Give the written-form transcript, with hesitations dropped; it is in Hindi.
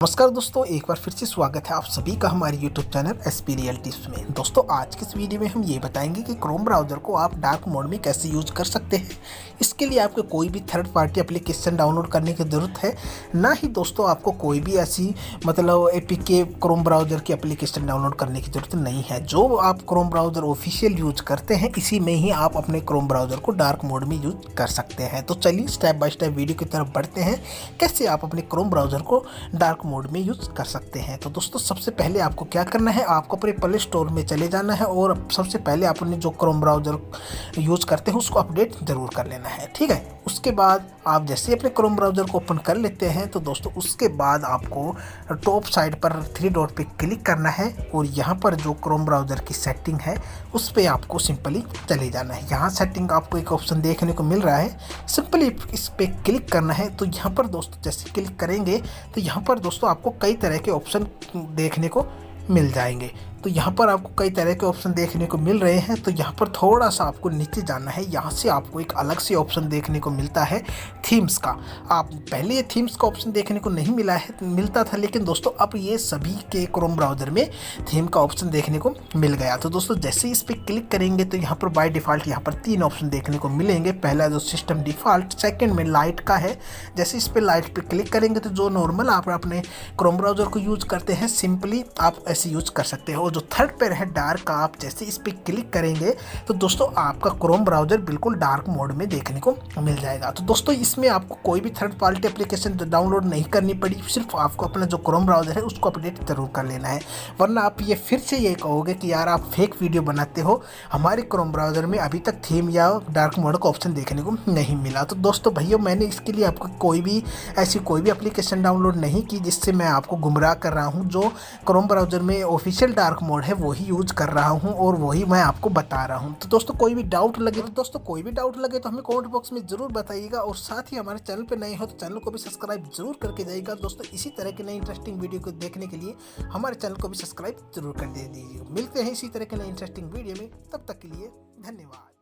नमस्कार दोस्तों, एक बार फिर से स्वागत है आप सभी का हमारे YouTube चैनल स्पीरियलिटिप्स में। दोस्तों आज की इस वीडियो में हम ये बताएंगे कि क्रोम ब्राउज़र को आप डार्क मोड में कैसे यूज कर सकते हैं। इसके लिए आपको कोई भी थर्ड पार्टी एप्लीकेशन डाउनलोड करने की ज़रूरत है, ना ही दोस्तों आपको कोई भी ऐसी एपीके क्रोम ब्राउज़र की एप्लीकेशन डाउनलोड करने की ज़रूरत नहीं है। जो आप क्रोम ब्राउज़र ऑफिशियल यूज करते हैं इसी में ही आप अपने क्रोम ब्राउज़र को डार्क मोड में यूज कर सकते हैं। तो चलिए स्टेप बाय स्टेप वीडियो की तरफ बढ़ते हैं, कैसे आप अपने क्रोम ब्राउज़र को डार्क मोड में यूज कर सकते हैं। तो दोस्तों सबसे पहले आपको क्या करना है, आपको अपने प्ले स्टोर में चले जाना है और सबसे पहले अपने जो क्रोम ब्राउज़र यूज करते हैं उसको अपडेट ज़रूर कर लेना है, ठीक है। उसके बाद आप जैसे अपने क्रोम ब्राउज़र को ओपन कर लेते हैं तो दोस्तों उसके बाद आपको टॉप साइड पर 3 डॉट पे क्लिक करना है और यहाँ पर जो क्रोम ब्राउज़र की सेटिंग है उस पर आपको सिंपली चले जाना है। यहाँ सेटिंग आपको एक ऑप्शन देखने को मिल रहा है, सिंपली इस पर क्लिक करना है। तो यहाँ पर दोस्तों जैसे क्लिक करेंगे तो यहाँ पर दोस्तों आपको कई तरह के ऑप्शन देखने को मिल जाएंगे। तो यहाँ पर आपको कई तरह के ऑप्शन देखने को मिल रहे हैं। तो यहाँ पर थोड़ा सा आपको नीचे जाना है, यहाँ से आपको एक अलग से ऑप्शन देखने को मिलता है थीम्स का। आप पहले ये थीम्स का ऑप्शन देखने को नहीं मिलता था, लेकिन दोस्तों अब ये सभी के क्रोम ब्राउज़र में थीम का ऑप्शन देखने को मिल गया। तो दोस्तों जैसे इस पर क्लिक करेंगे तो यहाँ पर बाय डिफ़ॉल्ट यहाँ पर 3 ऑप्शन देखने को मिलेंगे। पहला जो सिस्टम डिफ़ॉल्ट, सेकेंड में लाइट का है। जैसे इस पर लाइट पर क्लिक करेंगे तो जो नॉर्मल आप अपने क्रोम ब्राउज़र को यूज़ करते हैं सिंपली आप ऐसे यूज कर सकते हो। जो थर्ड पर है डार्क का, आप जैसे इस पर क्लिक करेंगे तो दोस्तों आपका क्रोम ब्राउज़र बिल्कुल डार्क मोड में देखने को मिल जाएगा। तो दोस्तों इसमें आपको कोई भी थर्ड पार्टी एप्लीकेशन डाउनलोड नहीं करनी पड़ी, सिर्फ आपको अपना जो क्रोम ब्राउज़र है उसको अपडेट जरूर कर लेना है। वरना आप ये फिर से ये कहोगे कि यार आप फेक वीडियो बनाते हो, हमारे क्रोम ब्राउज़र में अभी तक थीम या डार्क मोड का ऑप्शन देखने को नहीं मिला। तो दोस्तों भैया मैंने इसके लिए आपको कोई भी एप्लीकेशन डाउनलोड नहीं की जिससे मैं आपको गुमराह कर रहा हूँ। जो क्रोम ब्राउज़र में ऑफिशियल डार्क मोड है वही यूज कर रहा हूं और वही मैं आपको बता रहा हूं। तो दोस्तों कोई भी डाउट लगे तो हमें कमेंट बॉक्स में जरूर बताइएगा और साथ ही हमारे चैनल पे नए हो तो चैनल को भी सब्सक्राइब जरूर करके जाइएगा। दोस्तों इसी तरह के नए इंटरेस्टिंग वीडियो को देखने के लिए हमारे चैनल को भी सब्सक्राइब जरूर कर दे दीजिएगा। मिलते हैं इसी तरह के नए इंटरेस्टिंग वीडियो में, तब तक के लिए धन्यवाद।